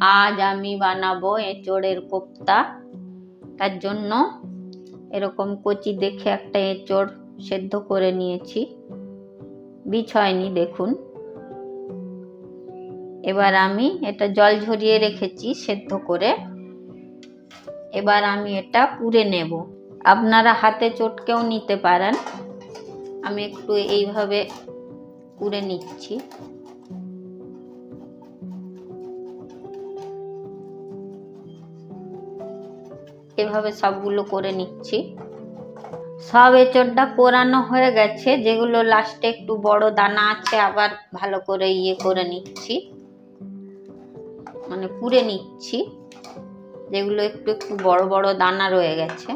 আজ আমি বানাবো এঁচোড়ের কোপ্তা। তার জন্য এরকম কচি দেখে একটা এঁচোড় সেদ্ধ করে নিয়েছি, বীজ হয়নি দেখুন। এবার আমি এটা জল ঝরিয়ে রেখেছি সেদ্ধ করে। এবার আমি এটা পুড়ে নেব। আপনারা হাতে চটকেও নিতে পারেন। আমি একটু এইভাবে পুড়ে নিচ্ছি। এভাবে সবগুলো করে নিচ্ছি। সব এঁচোড়টা কোরানো হয়ে গেছে, যেগুলো লাস্টে একটু বড় দানা আছে আবার ভালো করে করে নিচ্ছি, মানে পুড়ে নিচ্ছি। যেগুলো একটু একটু বড় বড় দানা রয়ে গেছে।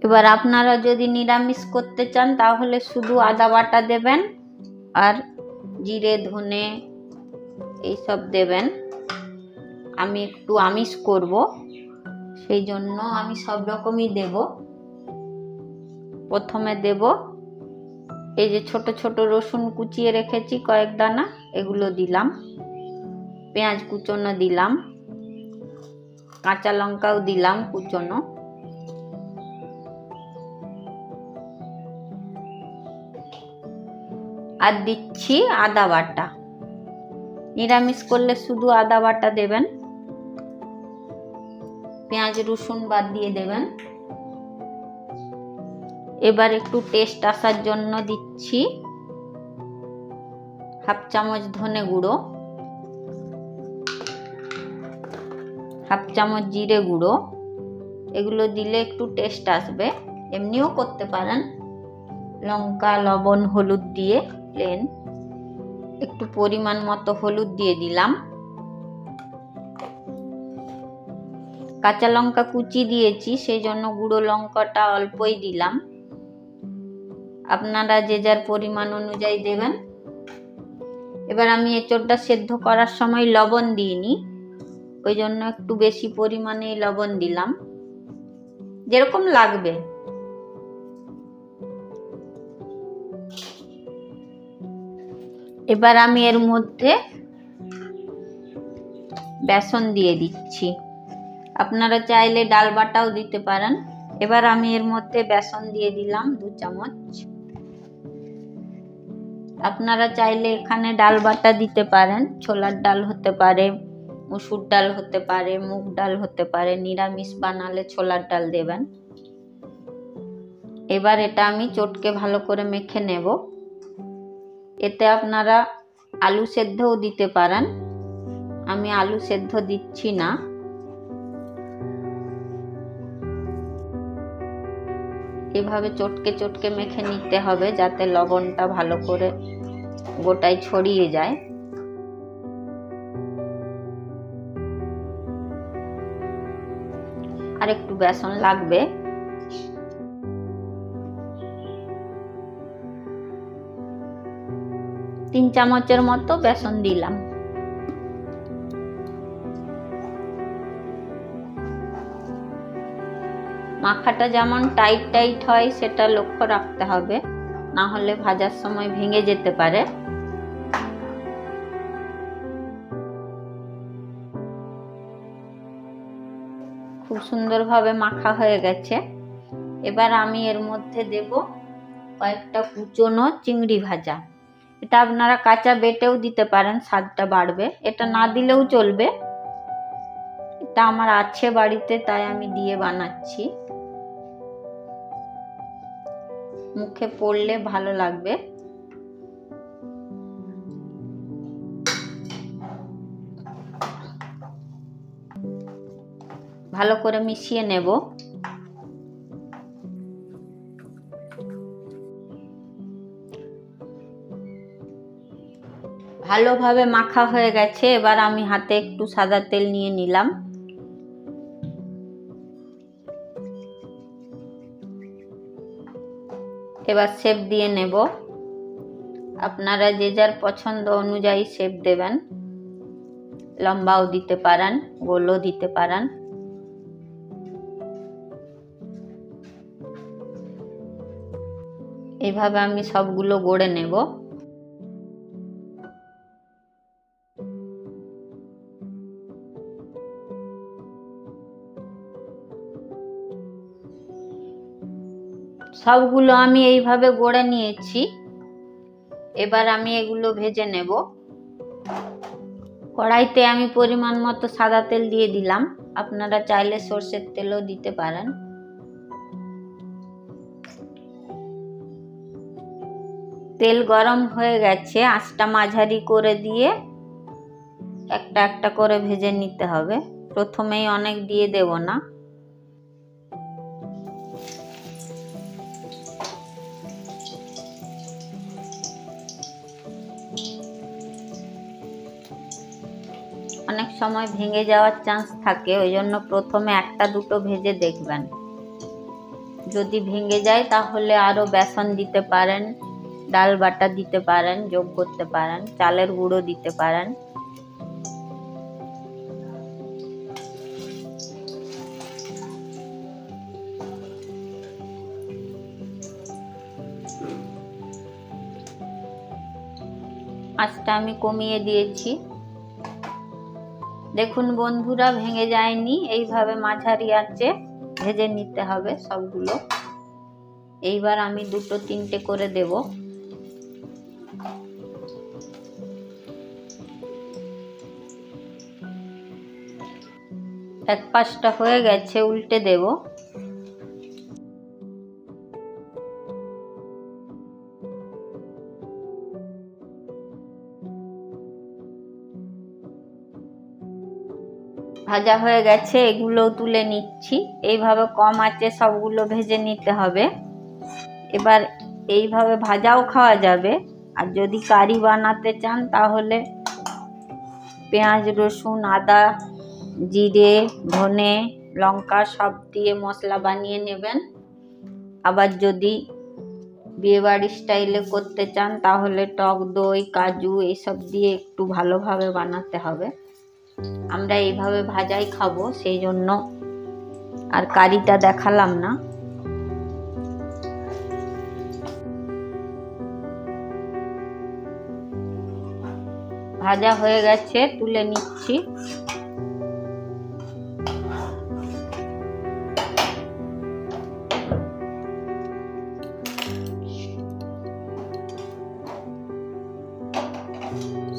এবার আপনারা যদি নিরামিষ করতে চান তাহলে শুধু আদা বাটা দেবেন আর জিরে ধনে এইসব দেবেন। আমি একটু আমিষ করব, সেই জন্য আমি সব রকমই দেব। প্রথমে দেব এই যে ছোট ছোট রসুন কুচিয়ে রেখেছি কয়েক দানা, এগুলো দিলাম। পেঁয়াজ কুচনো দিলাম, কাঁচা লঙ্কাও দিলাম কুচনো। আর দিচ্ছি আদা বাটা। নিরামিষ করলে শুধু আদা বাটা দেবেন, পেঁয়াজ রসুন বাদ দিয়ে দেবেন। এবার একটু টেস্ট আসার জন্য দিচ্ছি হাফ চামচ ধনে গুঁড়ো, হাফ চামচ জিরে গুঁড়ো। এগুলো দিলে একটু টেস্ট আসবে। এমনিও করতে পারেন, লঙ্কা লবণ হলুদ দিয়ে প্লেন। একটু পরিমাণ মতো হলুদ দিয়ে দিলাম। কাঁচা লঙ্কা কুচি দিয়েছি, সেই জন্য গুঁড়ো লঙ্কাটা অল্পই দিলাম। আপনারা যে যার পরিমাণ অনুযায়ী দেবেন। এবার আমি এঁচোড়টা সেদ্ধ করার সময় লবণ দিইনি, ওই জন্য একটু বেশি পরিমাণে লবণ দিলাম, যেরকম লাগবে। এবার আমি এর মধ্যে বেসন দিয়ে দিচ্ছি। আপনারা চাইলে ডাল বাটাও দিতে পারেন। এবার আমি এর মধ্যে বেসন দিয়ে দিলাম 2 চামচ। আপনারা চাইলে এখানে ডাল বাটা দিতে পারেন, ছোলার ডাল হতে পারে, মসুর ডাল হতে পারে, মুগ ডাল হতে পারে। নিরামিষ বানালে ছোলার ডাল দেবেন। এবার এটা আমি চটকে ভালো করে মেখে নেব। এতে আপনারা আলু সেদ্ধও দিতে পারেন, আমি আলু সেদ্ধ দিচ্ছি না। এভাবে চটকে চটকে মেখে নিতে হবে, যাতে লবণটা ভালো করে গোটায় ছড়িয়ে যায়। আর একটু বেসন লাগবে। তিন চামচের মতো বেসন দিলাম। মাখাটা যেমন টাইট টাইট হয় সেটা লক্ষ্য রাখতে হবে, না হলে ভাজার সময় ভেঙে যেতে পারে। খুব সুন্দরভাবে মাখা হয়ে গেছে। এবার আমি এর মধ্যে দেব কয়েকটা কুচনো চিংড়ি ভাজা। এটা আপনারা কাঁচা বেটেও দিতে পারেন, স্বাদটা বাড়বে। এটা না দিলেও চলবে, এটা আমার আছে বাড়িতে তাই আমি দিয়ে বানাচ্ছি। মুখে পড়লে ভালো লাগবে। ভালো করে মিশিয়ে নেব। ভালোভাবে মাখা হয়ে গেছে। এবার আমি হাতে একটু সাদা তেল নিয়ে নিলাম। এবার শেপ দিয়ে নেব। আপনারা যে যার পছন্দ অনুযায়ী শেপ দেবেন, লম্বাও দিতে পারেন, গোলও দিতে পারেন। এইভাবে আমি সবগুলো গড়ে নেব। সবগুলো আমি এইভাবে গড়ে নিয়েছি। এবার আমি এগুলো ভেজে নেব। কড়াইতে আমি পরিমাণ মতো সাদা তেল দিয়ে দিলাম, আপনারা চাইলে সরষের তেলও দিতে পারেন। তেল গরম হয়ে গেছে, আঁচটা মাঝারি করে দিয়ে একটা একটা করে ভেজে নিতে হবে। প্রথমেই অনেক দিয়ে দেব না। অনেক সময় ভেঙে যাওয়ার চান্স থাকে, ওই জন্য প্রথমে একটা দুটো ভেজে দেখবেন। যদি ভেঙে যায় তাহলে আরো বেসন দিতে পারেন, ডাল বাটা দিতে পারেন, যোগ করতে পারেন, চালের গুঁড়ো দিতে পারেন। আঁচটা আমি কমিয়ে দিয়েছি। দেখুন বন্ধুরা, ভেঙে যায়নি। এইভাবে মাঝারি আঁচে ভেজে নিতে হবে সবগুলো। এইবার আমি দুটো তিনটে করে দেব। এক পাশটা হয়ে গেছে, উল্টে দেব। ভাজা হয়ে গেছে, এগুলো তুলে নিচ্ছি। এইভাবে কম আঁচে সবগুলো ভেজে নিতে হবে। এবার এইভাবে ভাজাও খাওয়া যাবে, আর যদি কারি বানাতে চান তাহলে পেঁয়াজ, রসুন, আদা, জিরে, ধনে, লঙ্কা সব দিয়ে মশলা বানিয়ে নেবেন। আবার যদি বিয়েবাড়ি স্টাইলে করতে চান তাহলে টক দই, কাজু এইসব দিয়ে একটু ভালোভাবে বানাতে হবে। আমরা এইভাবে ভাজাই খাবো, সেই জন্য আর কারিটা দেখালাম না। ভাজা হয়ে গেছে, তুলে নিচ্ছি।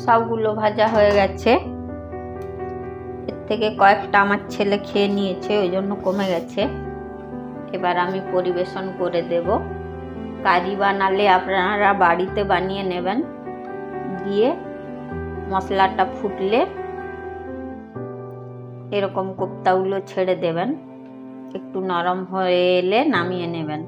সবগুলো ভাজা হয়ে গেছে। এর থেকে কয়েকটা আমার ছেলে খেয়ে নিয়েছে, ওই জন্য কমে গেছে। এবার আমি পরিবেশন করে দেব। কারি বানালে আপনারা বাড়িতে বানিয়ে নেবেন, দিয়ে মশলাটা ফুটলে এরকম কোপ্তাগুলো ছেড়ে দেবেন। একটু নরম হয়ে এলে নামিয়ে নেবেন।